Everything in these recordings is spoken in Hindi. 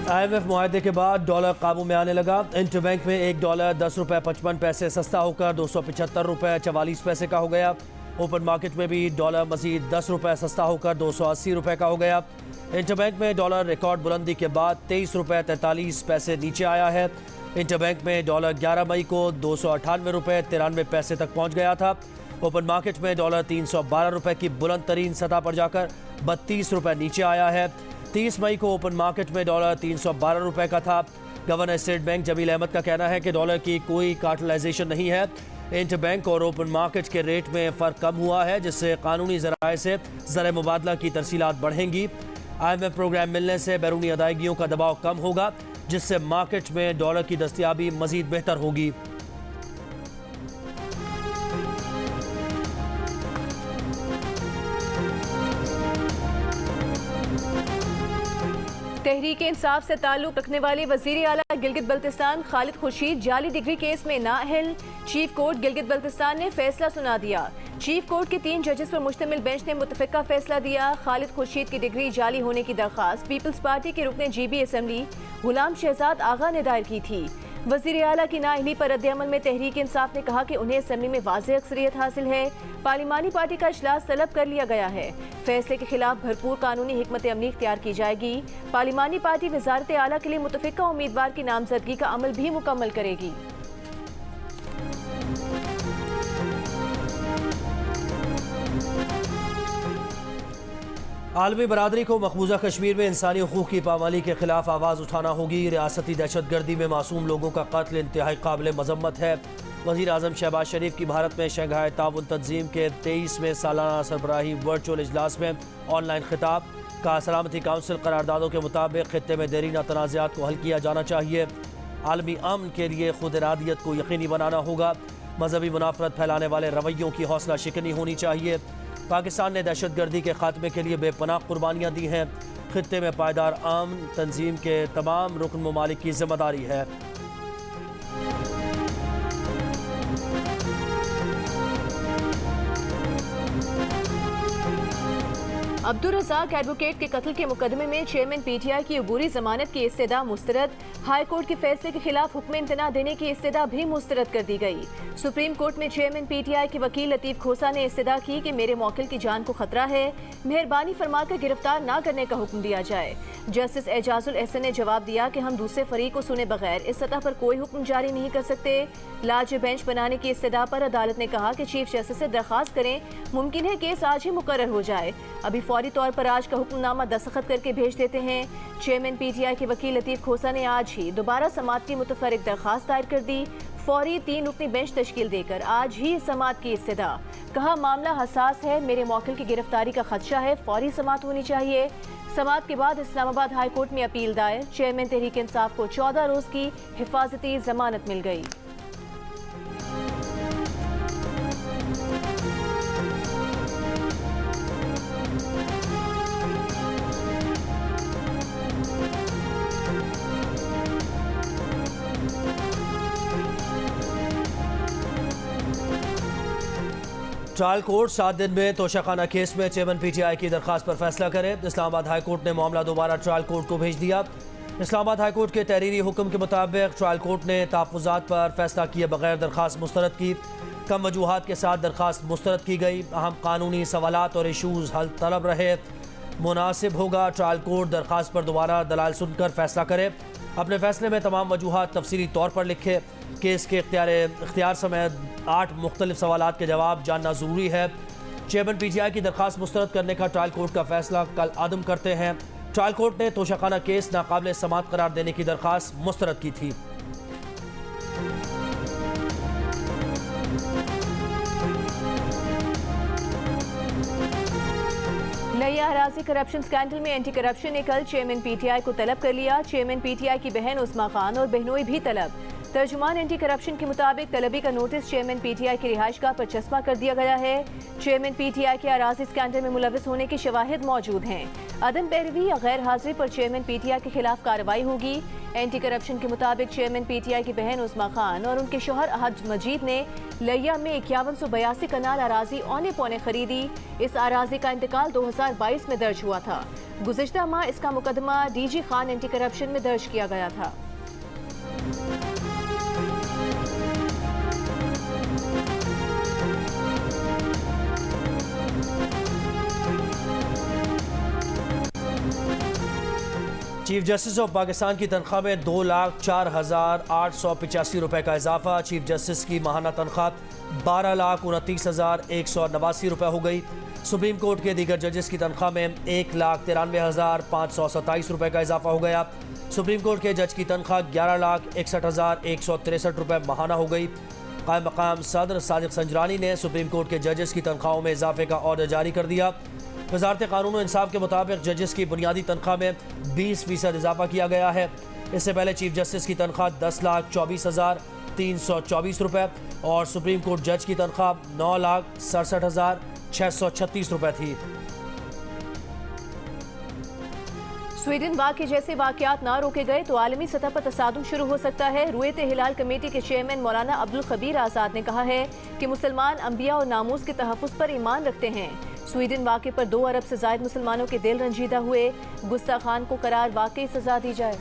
IMF मुआहदे के बाद डॉलर काबू में आने लगा। इंटरबैंक में $1 10.55 सस्ता होकर $275.44 का हो गया। ओपन मार्केट में भी डॉलर मजीद $10 सस्ता होकर $280 का हो गया। इंटरबैंक में डॉलर रिकॉर्ड बुलंदी के बाद $23.43 नीचे आया है। इंटरबैंक में डॉलर 11 मई को $298.93 तक पहुंच गया था। ओपन मार्केट में डॉलर $312 की बुलंद तरीन सतह पर जाकर $32 नीचे आया है। 30 मई को ओपन मार्केट में डॉलर $312 का था। Governor State Bank Jamil Ahmed का कहना है कि डॉलर की कोई कार्टलाइजेशन नहीं है। इंटरबैंक और ओपन मार्केट के रेट में फ़र्क कम हुआ है, जिससे कानूनी ज़राए से ज़र मुबादला की तरसीलात बढ़ेंगी। IMF प्रोग्राम मिलने से बैरूनी अदायगियों का दबाव कम होगा, जिससे मार्केट में डॉलर की दस्तयाबी मज़ीद बेहतर होगी। तहरीक इंसाफ से ताल्लुक रखने वाले वजीर आला गिलगित बल्तिस्तान खालिद खुर्शीद जाली डिग्री केस में नाअहल। चीफ कोर्ट गिलगित बल्तिस्तान ने फैसला सुना दिया। चीफ कोर्ट के 3 जजेस पर मुश्तमिल बेंच ने मुतफ़िका फैसला दिया। खालिद खुर्शीद की डिग्री जाली होने की दरख्वास्त पीपल्स पार्टी के रुकने GB असम्बली गुलाम शहजाद आगा ने दायर की थी। वज़ीर आला की नाअहली पर रद्द-ए-अमल में तहरीक इंसाफ ने कहा कि उन्हें असम्बली में वाज़ेह अक्सरियत हासिल है। पार्लिमानी पार्टी का इजलास तलब कर लिया गया है। फैसले के खिलाफ भरपूर कानूनी हिकमत अमली इख्तियार की जाएगी। पार्लिमानी पार्टी वज़ारत आला के लिए मुतफ़िका उम्मीदवार की नामजदगी का अमल भी मुकम्मल करेगी। आलमी बरादरी को मकबूजा कश्मीर में इंसानी हुकूक की पामाली के खिलाफ आवाज़ उठाना होगी। रियासती दहशत गर्दी में मासूम लोगों का कत्ल इंतहाई काबिल मजम्मत है। वज़ीर आज़म शहबाज शरीफ की भारत में शंघाई ताउन तंजीम के 23वें सालाना सरबराही वर्चुअल इजलास में ऑनलाइन खिताब का सलामती काउंसिल करारदादों के मुताबिक खित्ते में देरीना तनाज़ात को हल किया जाना चाहिए। आलमी अमन के लिए खुद इरादियत को यकीनी बनाना होगा। मजहबी मुनाफरत फैलाने वाले रवैयों की हौसला शिकनी होनी चाहिए। पाकिस्तान ने दहशतगर्दी के खात्मे के लिए बेपनाह कुर्बानियाँ दी हैं। खित्ते में पायदार अमन तंजीम के तमाम रुकन ममालिक की जिम्मेदारी है। अब्दुल रज़ाक एडवोकेट के कत्ल के मुकदमे में चेयरमैन PTI की अबूरी जमानत की इस्तदा मुस्तरद। हाई कोर्ट के फैसले के खिलाफ हुक्म इम्तना देने की इस्तदा भी मुस्तरद कर दी गई। सुप्रीम कोर्ट में चेयरमैन PTI के वकील लतीफ़ खोसा ने इस्तदा की कि मेरे मौकिल की जान को खतरा है, मेहरबानी फरमाकर गिरफ्तार न करने का हुक्म दिया जाए। जस्टिस एजाजुल एहसन ने जवाब दिया कि हम दूसरे फरीक को सुने बगैर इस सतह पर कोई हुक्म जारी नहीं कर सकते। लार्ज बेंच बनाने की इस्तदा पर अदालत ने कहा कि चीफ जस्टिस से दरख्वास्त करें, मुमकिन है केस आज ही मुकर्रर हो जाए। अभी फौरी तौर पर आज का हुक्मनामा दस्तखत करके भेज देते हैं। चेयरमैन PTI के वकील लतीफ़ खोसा ने आज ही दोबारा समाअत की मुतफर्रिक दरख्वास्त दायर कर दी। फौरी 3 रुकनी बेंच तश्कील देकर आज ही समाअत की इस्तदा। कहा मामला हसास है, मेरे मौकिल की गिरफ्तारी का खदशा है, फौरी समाअत होनी चाहिए। समाअत के बाद इस्लामाबाद हाई कोर्ट में अपील दायर। चेयरमैन तहरीक इंसाफ को 14 रोज की हिफाजती जमानत मिल गई। ट्रायल कोर्ट 7 दिन में तोशाखाना केस में चेयरमैन PTI की दरख्वास्त पर फैसला करे। इस्लामाबाद हाई कोर्ट ने मामला दोबारा ट्रायल कोर्ट को भेज दिया। इस्लामाबाद हाई कोर्ट के तहरीरी हुक्म के मुताबिक ट्रायल कोर्ट ने तहफ़्फ़ुज़ात पर फैसला किए बगैर दरख्वास्त मुस्तरद की। कम वजूहात के साथ दरख्वास्त मुस्तरद की गई। अहम कानूनी सवालात और इशूज़ हल तलब रहे। मुनासिब होगा ट्रायल कोर्ट दरख्वास्त पर दोबारा दलाल सुनकर फैसला करे। अपने फैसले में तमाम वजूहात तफसीली तौर पर लिखे। केस के इख्तियार समेत 8 मुख्तलिफ सवालात के जवाब जानना ज़रूरी है। चेयरमैन PTI की दरख्वास्त मुस्तरद करने का ट्रायल कोर्ट का फैसला कल आदम करते हैं। ट्रायल कोर्ट ने तोशाखाना केस नाकाबिल समाअत करार देने की दरख्वास्त मुस्तरद की थी। नया अराज़ी करप्शन स्कैंडल में एंटी करप्शन ने कल चेयरमैन PTI को तलब कर लिया। चेयरमैन PTI की बहन उस्मा खान और बहनोई भी तलब। तर्जुमान एंटी करप्शन के मुताबिक तलबी का नोटिस चेयरमैन PTI की रिहाइशगाह पर चस्पा कर दिया गया है। चेयरमैन PTI के अराज़ी स्कैंडल में मुलविस होने की शवाहिद मौजूद हैं। अदम पैरवी या गैर हाजिरी पर चेयरमैन PTI के खिलाफ कार्रवाई होगी। एंटी करप्शन के मुताबिक चेयरमैन पीटीआई की बहन उस्मा खान और उनके शौहर हज मजीद ने लिया में 5182 कनाल अराजी औने पौने खरीदी। इस अराजी का इंतकाल 2022 में दर्ज हुआ था। गुज़िश्ता माह इसका मुकदमा डीजी खान एंटी करप्शन में दर्ज किया गया था। चीफ जस्टिस ऑफ पाकिस्तान की तनख्वाह में 2,04,885 रुपये का इजाफा। चीफ जस्टिस की माहाना तनख्वाह 12,29,189 रुपये हो गई। सुप्रीम कोर्ट के दीगर जजेस की तनख्वाह में 1,93,527 रुपये का इजाफा हो गया। सुप्रीम कोर्ट के जज की तनख्वाह 11,61,163 रुपये माहाना हो गई। कायम मकाम सदर सादिक संजरानी ने सुप्रीम कोर्ट के जजेस की तनख्वाहों में इजाफे का ऑर्डर जारी कर दिया। वजारत कानून और इंसाफ के मुताबिक जजेस की बुनियादी तनख्वाह में 20% इजाफा किया गया है। इससे पहले चीफ जस्टिस की तनख्वाह 10,24,324 रुपये और सुप्रीम कोर्ट जज की तनख्वाह 9,67,636 रुपये थी। स्वीडन वाक़े जैसे वाक़यात ना रोके गए तो आलमी सतह पर तसादुम शुरू हो सकता है। रुएत हिलाल कमेटी के चेयरमैन मौलाना अब्दुल खबीर आज़ाद ने कहा है कि मुसलमान अंबिया और नामूस के तहफ़्फ़ुज़ पर ईमान रखते हैं। स्वीडन वाक़े पर 2 अरब से ज़ायद मुसलमानों के दिल रंजीदा हुए। गुस्ताखान को करार वाकई सजा दी जाए।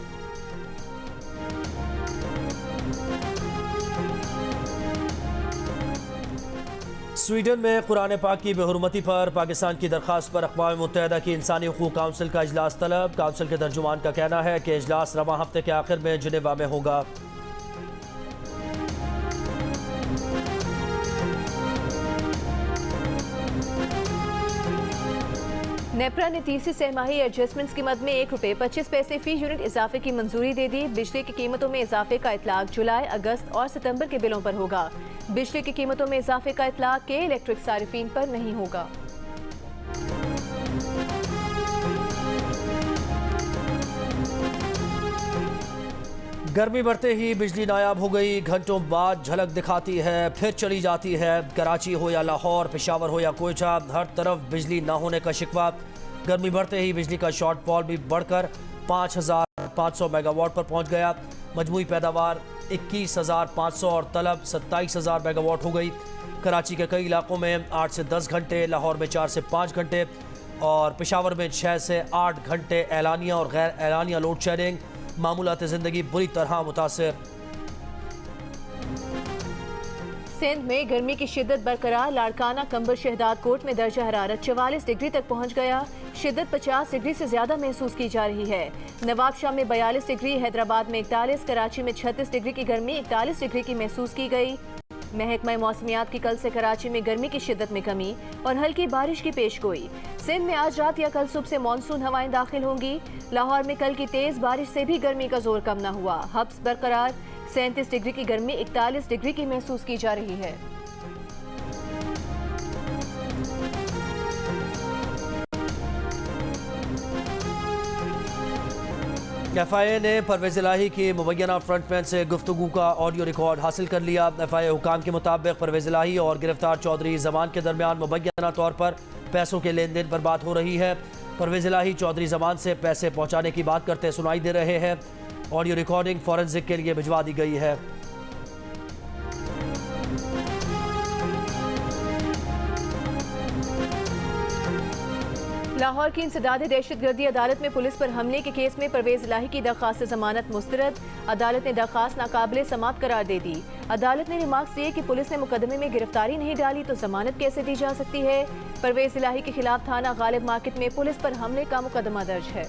स्वीडन में कुरान पाक की बेहुरमती पर पाकिस्तान की दरख्वास्त पर अक़वाम मुत्तहिदा की इंसानी हुकूक काउंसिल का इजलास तलब। काउंसिल के तर्जुमान का कहना है कि इजलास रवां हफ्ते के आखिर में जिनेवा में होगा। नेपरा ने तीसरी सहमाही एडजस्टमेंट कीमत में ₹1.25 फी यूनिट इजाफे की मंजूरी दे दी। बिजली की कीमतों में इजाफे का इतलाक जुलाई, अगस्त और सितंबर के बिलों पर होगा। बिजली की कीमतों में इजाफे का इतलाक के इलेक्ट्रिक सारिफीन पर नहीं होगा। गर्मी बढ़ते ही बिजली नायाब हो गई। घंटों बाद झलक दिखाती है, फिर चली जाती है। कराची हो या लाहौर, पेशावर हो या कोयटा, हर तरफ बिजली ना होने का शिकवा। गर्मी बढ़ते ही बिजली का शॉर्टफॉल भी बढ़कर 5,500 मेगावाट पर पहुंच गया। मजमूई पैदावार 21,500 और तलब 27,000 मेगावाट हो गई। कराची के कई इलाकों में 8 से 10 घंटे, लाहौर में 4 से 5 घंटे और पेशावर में 6 से 8 घंटे एलानिया और गैर एलानिया लोड शेडिंग। मामूलात ज़िंदगी बुरी तरह मुतासिर। सिंध में गर्मी की शिद्दत बरकरार। लाड़काना कंबर शहदाद कोट में दर्जा हरारत 44 डिग्री तक पहुंच गया। शिद्दत 50 डिग्री से ज्यादा महसूस की जा रही है। नवाबशाह में 42 डिग्री, हैदराबाद में 41, कराची में 36 डिग्री की गर्मी 41 डिग्री की महसूस की गई। महकमा मौसमियात की कल से कराची में गर्मी की शिद्दत में कमी और हल्की बारिश की पेशगोई। सिंध में आज रात या कल सुबह से मानसून हवाएं दाखिल होंगी। लाहौर में कल की तेज बारिश से भी गर्मी का जोर कम न हुआ। हब्स बरकरार, 37 डिग्री की गर्मी 41 डिग्री की महसूस की जा रही है। FIA ने परवेज इलाही की मुबैना फ्रंटमैन से गुफ्तगू का ऑडियो रिकॉर्ड हासिल कर लिया। FIA हुकाम के मुताबिक परवेज इलाही और गिरफ्तार चौधरी जमान के दरमियान मुबैना तौर पर पैसों के लेन देन पर बात हो रही है। परवेज इलाही चौधरी जमान से पैसे पहुंचाने की बात करते सुनाई दे रहे हैं। ऑडियो रिकॉर्डिंग फॉरेंसिक के लिए भिजवा दी गई है। लाहौर की इंसदाद दहशतगर्दी अदालत में पुलिस पर हमले के केस में परवेज इलाही की दरख्वास्त जमानत मुस्तरद। अदालत ने दरख्वास्त नाकाबिले समाअत करार दे दी। अदालत ने रिमार्क्स दिए कि पुलिस ने मुकदमे में गिरफ्तारी नहीं डाली तो जमानत कैसे दी जा सकती है। परवेज इलाही के खिलाफ थाना गालिब मार्केट में पुलिस पर हमले का मुकदमा दर्ज है।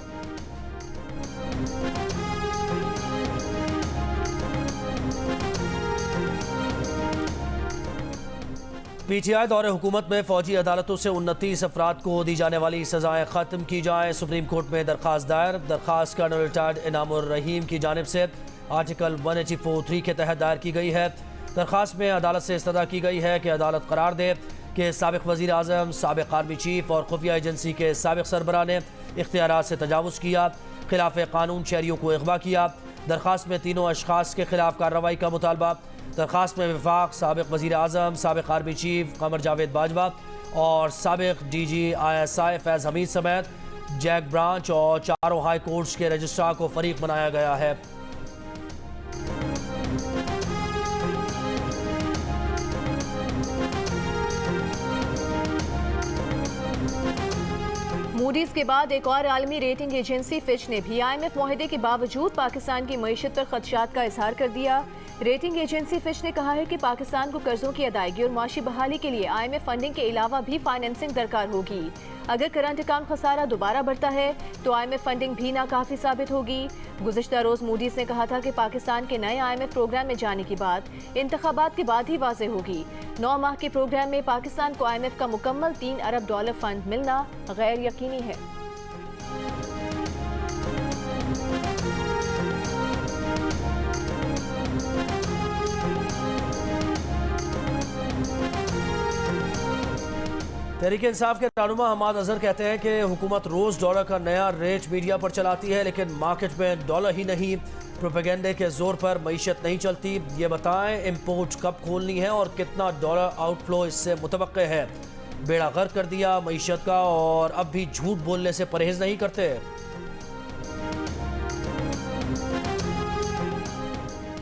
PTI दौरे हुकूमत में फौजी अदालतों से 29 अफराद को दी जाने वाली सजाएं खत्म की जाएं। सुप्रीम कोर्ट में दरख्वास्त दायर। दरख्वास्त कर्नल रिटायर्ड इनामुर रहीम की जानिब से आर्टिकल 184(3) के तहत दायर की गई है। दरख्वास्त में अदालत से इस्तदा की गई है कि अदालत करार दे कि साबिक वज़ीर आज़म, साबिक आर्मी चीफ और खुफिया एजेंसी के साबिक सरबराह ने इख्तियारात से तजावुज़ किया, खिलाफ कानून शहरियों को अगवा किया। दरख्वास्त में तीनों अशखास के खिलाफ कार्रवाई का मुतालबा। दरख्वास्त में वफाक, साबिक वज़ीर आज़म, साबिक आर्मी चीफ कमर जावेद बाजवा और साबिक DG ISI फैज़ हमीद समेत जैक ब्रांच और चारों हाई कोर्ट्स के रजिस्ट्रार को फरीक बनाया गया है। मूडीज के बाद एक और आलमी रेटिंग एजेंसी फिच ने भी IMF मुआहदे के बावजूद पाकिस्तान की मईशत पर खदशात का इजहार कर दिया। रेटिंग एजेंसी फिच ने कहा है कि पाकिस्तान को कर्जों की अदायगी और माशी बहाली के लिए IMF फंडिंग के अलावा भी फाइनेंसिंग दरकार होगी। अगर करंट अकाउंट खसारा दोबारा बढ़ता है तो IMF फंडिंग भी नाकाफी साबित होगी। गुज़िश्ता रोज मूडीज ने कहा था कि पाकिस्तान के नए IMF प्रोग्राम में जाने की बात इंतखाबात के बाद ही वाज़ेह होगी। 9 माह के प्रोग्राम में पाकिस्तान को IMF का मुकम्मल $3 अरब फंड मिलना गैर यकीनी है। तहरीक इंसाफ के रहनुमा हमाद अजहर कहते हैं कि हुकूमत रोज डॉलर का नया रेट मीडिया पर चलाती है, लेकिन मार्केट में डॉलर ही नहीं प्रोपेगेंडे के जोर पर मईशत नहीं चलती। ये बताएं इंपोर्ट कब खोलनी है और कितना डॉलर आउटफ्लो इससे मुतवक्के है। बेड़ा गर्क कर दिया मईशत का और अब भी झूठ बोलने से परहेज नहीं करते।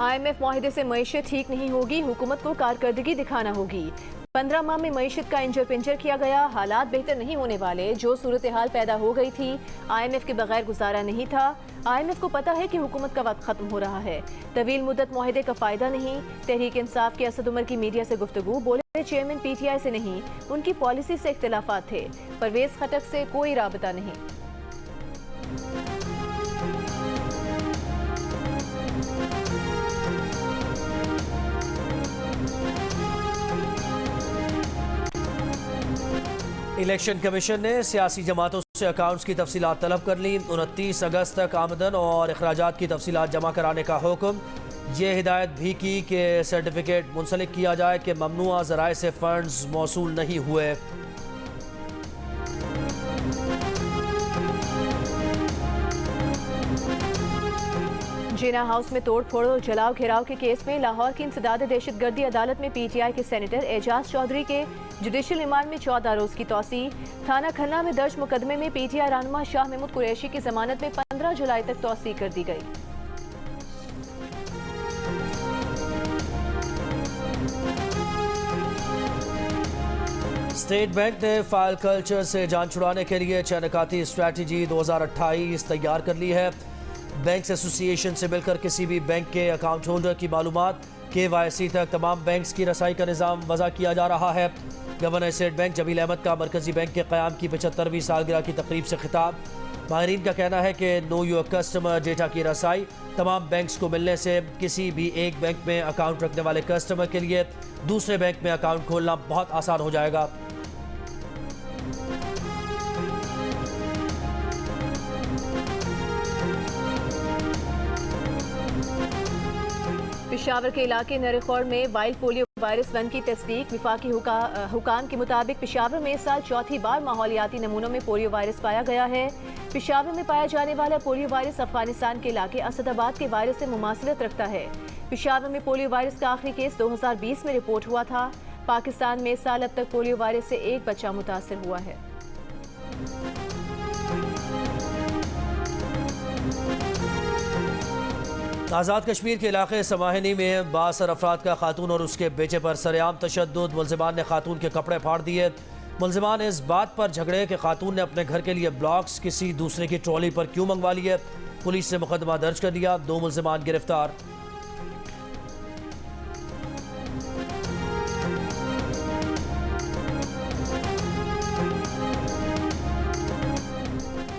IMF मुआहदे से मईशत ठीक नहीं होगी, हुकूमत को कारकर्दगी दिखाना होगी। 15 माह में मईशत का इंजर पिंजर किया गया, हालात बेहतर नहीं होने वाले। जो सूरत हाल पैदा हो गई थी IMF के बगैर गुजारा नहीं था। IMF को पता है कि हुकूमत का वक्त खत्म हो रहा है, तवील मुद्दत मुआहदे का फायदा नहीं। तहरीक इंसाफ के असद उमर की मीडिया से गुफ्तगू, बोले चेयरमैन PTI से नहीं, उनकी पॉलिसी से इख्तिलाफात थे। परवेज खटक से कोई राबता नहीं। इलेक्शन कमीशन ने सियासी जमातों से अकाउंट्स की तफसीलात तलब कर ली। 29 अगस्त तक आमदन और अखराजात की तफसीलात जमा कराने का हुक्म। ये हिदायत भी की कि सर्टिफिकेट मुंसलिक किया जाए कि ममनुआ ज़राए से फंड्स मौसूल नहीं हुए। जिना हाउस में तोड़ फोड़ और जलाओ घेराव के केस में लाहौर की इंसदाद दहशतगर्दी अदालत में PTI के सेनेटर एजाज चौधरी के जुडिशल रिमांड में 14 रोज की तौसी। थाना खन्ना में दर्ज मुकदमे में PTI रहनुमा शाह महमूद कुरैशी की जमानत में 15 जुलाई तक तौसी कर दी गई। स्टेट बैंक ने फाइल कल्चर से जान छुड़ाने के लिए 6 नकाती स्ट्रैटेजी 2028 तैयार कर ली है। बैंक्स एसोसिएशन से मिलकर किसी भी बैंक के अकाउंट होल्डर की मालूमात KYC तक तमाम बैंक्स की रसाई का निज़ाम वज़ा किया जा रहा है। Governor State Bank Jamil Ahmed का मरकजी बैंक के क़याम की 75वीं सालगिरह की तकरीब से खिताब। माहिरीन का कहना है कि नो योर कस्टमर डेटा की रसाई तमाम बैंक्स को मिलने से किसी भी एक बैंक में अकाउंट रखने वाले कस्टमर के लिए दूसरे बैंक में अकाउंट खोलना बहुत आसान हो जाएगा। पेशावर के इलाके नरेखौर में वाइल्ड पोलियो वायरस 1 की तस्दीक। विफाकी हुकाम के मुताबिक पेशावर में इस साल चौथी बार माहौलियाती नमूनों में पोलियो वायरस पाया गया है। पेशावर में पाया जाने वाला पोलियो वायरस अफगानिस्तान के इलाके असदाबाद के वायरस से मुमासिलत रखता है। पेशावर में पोलियो वायरस का आखिरी केस 2020 में रिपोर्ट हुआ था। पाकिस्तान में इस साल अब तक पोलियो वायरस से एक बच्चा मुतासर हुआ है। आज़ाद कश्मीर के इलाके समाहिनी में 62 अफराद का खातून और उसके बेटे पर सरेआम तशद्दुद। मुलजिमान ने खातून के कपड़े फाड़ दिए। मुलजिमान इस बात पर झगड़े कि खातून ने अपने घर के लिए ब्लॉक्स किसी दूसरे की ट्रॉली पर क्यों मंगवा लिए। पुलिस ने मुकदमा दर्ज कर लिया। 2 मुलजिमान गिरफ्तार।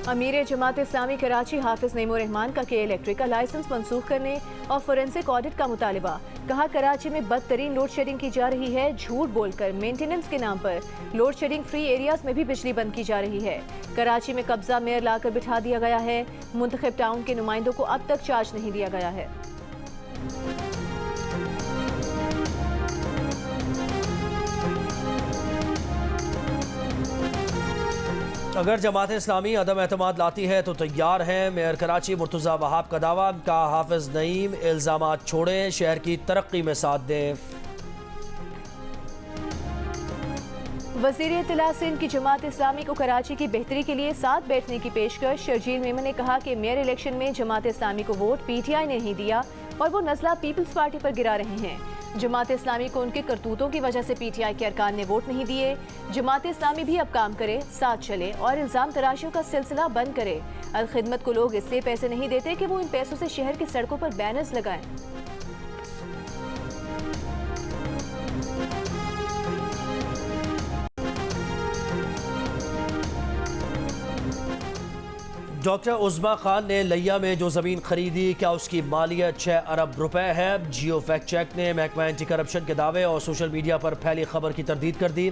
अमीर जमात इस्लामी कराची हाफिज नईमुर रहमान का KElectric का लाइसेंस मंसूख करने और फोरेंसिक ऑडिट का मुतालिबा। कहा कराची में बदतरीन लोड शेडिंग की जा रही है। झूठ बोलकर मेंटेनेंस के नाम पर लोड शेडिंग फ्री एरियाज में भी बिजली बंद की जा रही है। कराची में कब्जा मेयर लाकर बिठा दिया गया है। मुंतखब टाउन के नुमाइंदों को अब तक चार्ज नहीं दिया गया है। अगर जमात इस्लामी अदम एतमाद लाती है तो तैयार हैं। मेयर कराची मुर्तज़ा वहाब का दावा। का हाफिज नईम इल्ज़ामात छोड़ें, शहर की तरक्की में साथ दें। वज़ीर इत्तला सिंध की जमात इस्लामी को कराची की बेहतरी के लिए साथ बैठने की पेशकश। शर्जील मेमन ने कहा कि मेयर इलेक्शन में जमात इस्लामी को वोट PTI ने नहीं दिया और वो नज़ला पीपल्स पार्टी पर गिरा रहे हैं। जमात इस्लामी को उनके करतूतों की वजह से पीटीआई के अरकान ने वोट नहीं दिए। जमात इस्लामी भी अब काम करे, साथ चले और इल्जाम तराशियों का सिलसिला बंद करे। अल खिदमत को लोग इसलिए पैसे नहीं देते कि वो इन पैसों से शहर की सड़कों पर बैनर्स लगाएं। डॉक्टर उज़्मा खान ने लिया में जो ज़मीन खरीदी, क्या उसकी मालियत 6 अरब रुपए है? जियो फैक्ट चेक ने महकमा एंटी करप्शन के दावे और सोशल मीडिया पर फैली खबर की तरदीद कर दी।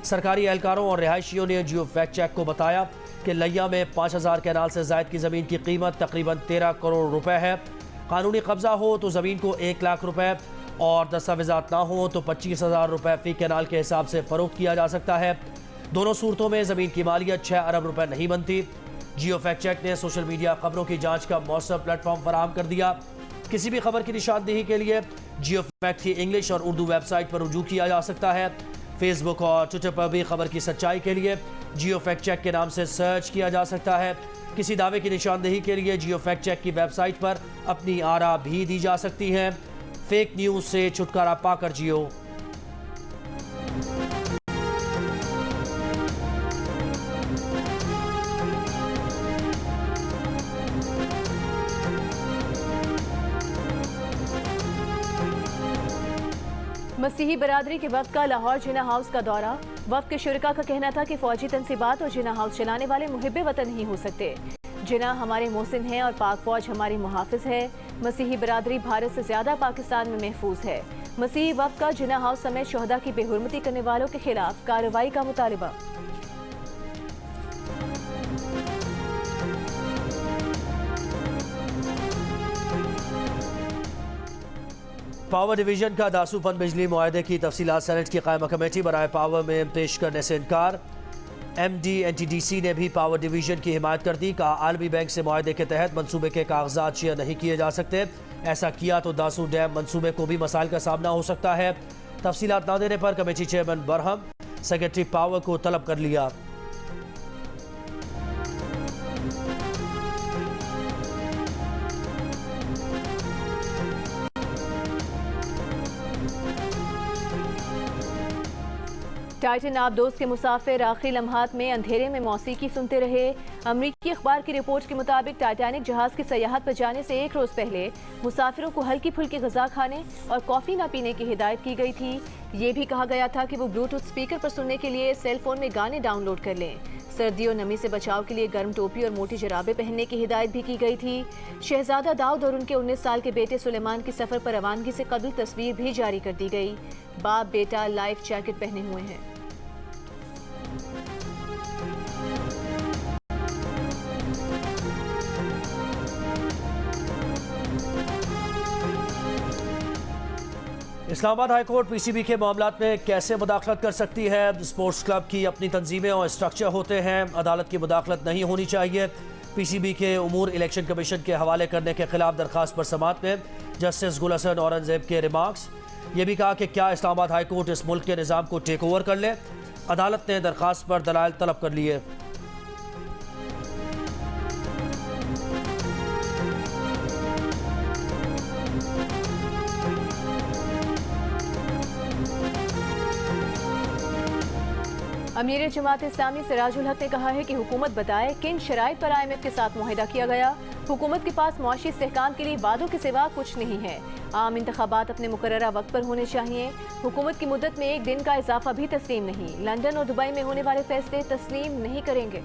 सरकारी एहलकारों और रिहायशियों ने जियो फैक्ट चेक को बताया कि लिया में 5000 कैनाल से ज़ायद की ज़मीन की कीमत तकरीबन 13 करोड़ रुपए है। कानूनी कब्जा हो तो ज़मीन को 1 लाख रुपए और दस्तावेजात ना हो तो 25,000 रुपए फ़ी कैनाल के हिसाब से फ़रोख्त किया जा सकता है। दोनों सूरतों में ज़मीन की मालियत 6 अरब रुपए नहीं बनती। जियो फैक्ट चेक ने सोशल मीडिया खबरों की जांच का मौसर प्लेटफॉर्म फराहम कर दिया। किसी भी खबर की निशानदेही के लिए जियो फैक्ट की इंग्लिश और उर्दू वेबसाइट पर रुजू किया जा सकता है। फेसबुक और ट्विटर पर भी खबर की सच्चाई के लिए जियो फैक्ट चेक के नाम से सर्च किया जा सकता है। किसी दावे की निशानदेही के लिए जियो फैक्ट चेक की वेबसाइट पर अपनी आरा भी दी जा सकती है। फेक न्यूज़ से छुटकारा पाकर जियो। मसीही बरादरी के वक्त का लाहौर जिना हाउस का दौरा। वक्त के शुरका का कहना था कि फौजी तनसीबात और जिना हाउस चलाने वाले मुहिब्बे वतन नहीं हो सकते। जिना हमारे मोहसिन हैं और पाक फौज हमारी मुहाफिज है। मसीही बरादरी भारत से ज्यादा पाकिस्तान में महफूज है। मसीही वक्त का जिना हाउस समेत शोहदा की बेहुरमती करने वालों के खिलाफ कार्रवाई का मुतालबा। पावर डिवीजन का दासू पन बिजली मुआहदे की तफसीलात सेनेट की कायमा कमेटी बराए पावर में पेश करने से इनकार। MD-NTDC ने भी पावर डिवीजन की हिमायत कर दी। कहा आलमी बैंक से मुआहदे के तहत मनसूबे के कागजात शेयर नहीं किए जा सकते। ऐसा किया तो दासू डैम मनसूबे को भी मसाइल का सामना हो सकता है। तफसीलात न देने पर committee chairman Barham secretary power को तलब कर लिया। टाइटन आबदोज के मुसाफिर आखिरी लम्हात में अंधेरे में मौसीकी सुनते रहे। अमरीकी अखबार की रिपोर्ट के मुताबिक टाइटैनिक जहाज की सयाहत पर जाने से 1 रोज पहले मुसाफिरों को हल्की फुल्की गजा खाने और कॉफी न पीने की हिदायत की गई थी। ये भी कहा गया था कि वो ब्लूटूथ स्पीकर पर सुनने के लिए सेल फोन में गाने डाउनलोड कर लें। सर्दी और नमी से बचाव के लिए गर्म टोपी और मोटी जराबें पहनने की हिदायत भी की गई थी। शहजादा दाऊद और उनके 19 साल के बेटे सुलेमान की सफर पर रवानगी से कबल तस्वीर भी जारी कर दी गई। बाप बेटा लाइफ जैकेट पहने हुए हैं। इस्लामाबाद हाई कोर्ट पीसीबी के मामलात में कैसे मुदाखलत कर सकती है? स्पोर्ट्स क्लब की अपनी तंजीमें और स्ट्रक्चर होते हैं, अदालत की मुदाखलत नहीं होनी चाहिए। पीसीबी के उमूर इलेक्शन कमीशन के हवाले करने के खिलाफ दरखास्त पर समाअत में जस्टिस गुल हसन औरंगजेब के रिमार्क्स। ये भी कहा कि क्या इस्लामाबाद हाई कोर्ट इस मुल्क के निज़ाम को टेक ओवर कर ले? अदालत ने दरखास्त पर दलाइल तलब कर लिए। अमीर जमात इस्लामी सिराजुल हक ने कहा है कि हुकूमत बताए किन शराइत पर IMF के साथ मुआहिदा किया गया। हुकूमत के पास मुआशी इस्तेहकाम के लिए वादों के सिवा कुछ नहीं है। आम इंतखाबात अपने मुकर्ररा वक्त पर होने चाहिए। हुकूमत की मुद्दत में 1 दिन का इजाफा भी तस्लीम नहीं। लंदन और दुबई में होने वाले फैसले तस्लीम नहीं करेंगे।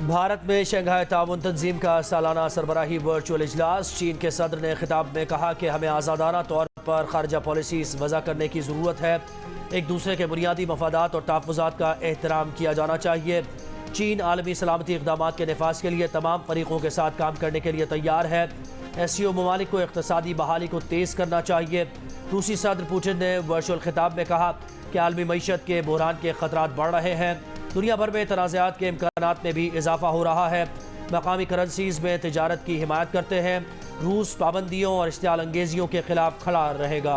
भारत में शंघाई ताउन तंजीम का सालाना सरबराही वर्चुअल इजलास। चीन के सदर ने खिताब में कहा कि हमें आज़ादाना तौर पर खारजा पॉलिसी वज़ा करने की ज़रूरत है। एक दूसरे के बुनियादी मफादात और तहफ़्फ़ुज़ात का एहतराम किया जाना चाहिए। चीन आलमी सलामती इक़दाम के नफाज के लिए तमाम फ़रीक़ों के साथ काम करने के लिए तैयार है। SCO ममालिक को इक़्तिसादी बहाली को तेज़ करना चाहिए। रूसी सदर पुतिन ने वर्चुअल खिताब में कहा कि आलमी मईशत के बहरान के ख़तरात बढ़ रहे हैं। दुनिया भर में तनाज़ात के इम्कानात में भी इजाफा हो रहा है। मकामी करेंसीज़ में तिजारत की हिमायत करते हैं। रूस पाबंदियों और इश्तियाल अंगेजियों के खिलाफ खड़ा रहेगा।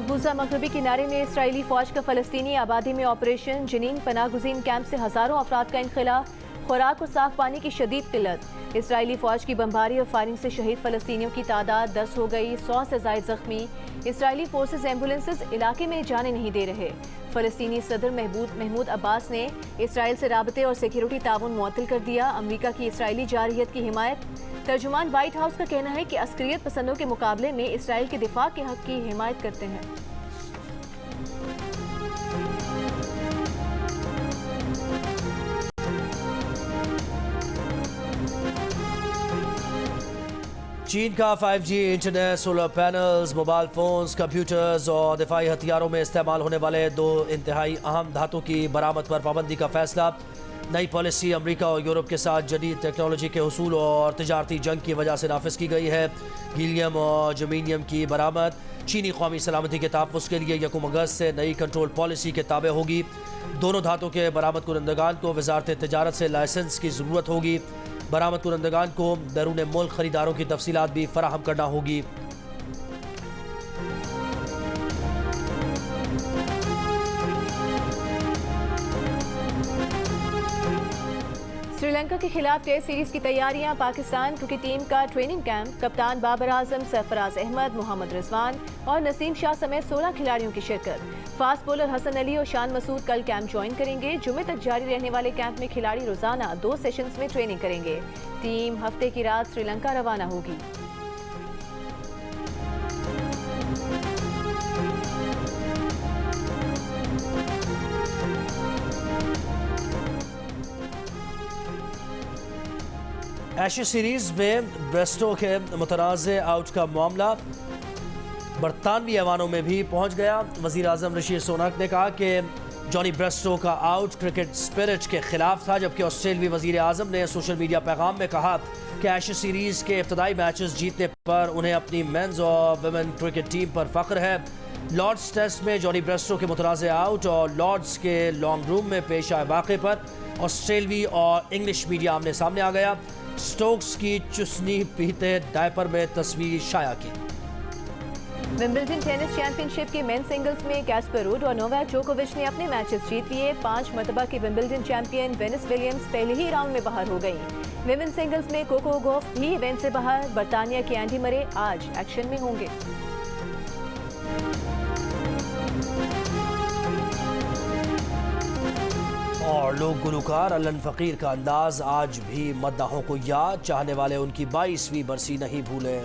मकबूजा मगरबी किनारे में इसराइली फौज का फलस्तीनी आबादी में ऑपरेशन जनीन पनागुजीन कैंप से हजारों अफराद का इनखला, खुराक और साफ पानी की शदीद किल्लत। इसराइली फौज की बमबारी और फायरिंग से शहीद फलस्तीनियों की तादाद 10 हो गई, 100 से ज़ायद जख्मी। इसराइली फोर्सेस एम्बुलेंसेस इलाके में जाने नहीं दे रहे। फलस्तीनी सदर महमूद अब्बास ने इसराइल से राबते और सिक्योरिटी ताउन मुअत्तल कर दिया। अमरीका की इसराइली जारहियत की हिमायत। तर्जुमान व्हाइट हाउस का कहना है कि अस्करियत पसंदों के मुकाबले में इसराइल के दिफा के हक की हिमायत करते हैं। चीन का 5G internet, solar panels, mobile phones, computers और दिफाई हथियारों में इस्तेमाल होने वाले 2 इंतहाई अहम धातु की बरामद पर पाबंदी का फैसला। नई पॉलिसी अमेरिका और यूरोप के साथ जदीद टेक्नोलॉजी के हुसूल और तिजारती जंग की वजह से नाफिज की गई है। हीलियम और जर्मेनियम की बरामद चीनी कौमी सलामती के तहफ़्फ़ुज़ के लिए 1 अगस्त से नई कंट्रोल पॉलिसी के ताबे होगी। दोनों धातु के बरामद कुनंदगान को वजारत तिजारत से लाइसेंस की ज़रूरत होगी। बरामद कुनंदगान को बैरून मुल्क खरीदारों की तफसीलात भी फराहम करना होगी। श्रीलंका के खिलाफ टेस्ट सीरीज की तैयारियां। पाकिस्तान क्रिकेट टीम का ट्रेनिंग कैंप। कप्तान बाबर आजम, सरफराज अहमद, मोहम्मद रिजवान और नसीम शाह समेत 16 खिलाड़ियों की शिरकत। फास्ट बॉलर हसन अली और शान मसूद कल कैंप ज्वाइन करेंगे। जुमे तक जारी रहने वाले कैंप में खिलाड़ी रोजाना 2 सेशंस में ट्रेनिंग करेंगे। टीम हफ्ते की रात श्रीलंका रवाना होगी। एशेज सीरीज में ब्रेस्टो के मुतनाज़ आउट का मामला बरतानवी ऐवानों में भी पहुंच गया। वज़ीर आज़म ऋषि सुनक ने कहा कि जॉनी ब्रेस्टो का आउट क्रिकेट स्पिरिट के खिलाफ था, जबकि ऑस्ट्रेलियाई वज़ीर आज़म ने सोशल मीडिया पैगाम में कहा कि एशेज सीरीज के इब्तदाई मैचेस जीतने पर उन्हें अपनी मेंस और वुमेन क्रिकेट टीम पर फ़ख्र है। लॉर्ड्स टेस्ट में जॉनी ब्रेस्टो के मुतनाज़ आउट और लॉर्ड्स के लॉन्ग रूम में पेश आए वाक़े पर ऑस्ट्रेलवी और इंग्लिश मीडिया आमने सामने आ गया। स्टोक्स की चुस्नी पीते डायपर में तस्वीर शाया की। विंबलडन टेनिस चैंपियनशिप के मेन सिंगल्स में कैस्पर रूड और नोवाक जोकोविच ने अपने मैचेस जीत लिए। 5 मरतबा की विंबलडन चैंपियन वेनिस विलियम्स पहले ही राउंड में बाहर हो गई। विमेन सिंगल्स में कोको गॉफ भी इवेंट से बाहर। बर्तानिया की एंडी मरे आज एक्शन में होंगे। और लोग गुलकार अलन फ़कीर का अंदाज आज भी मद्दाहों को याद, चाहने वाले उनकी 22वीं बरसी नहीं भूले।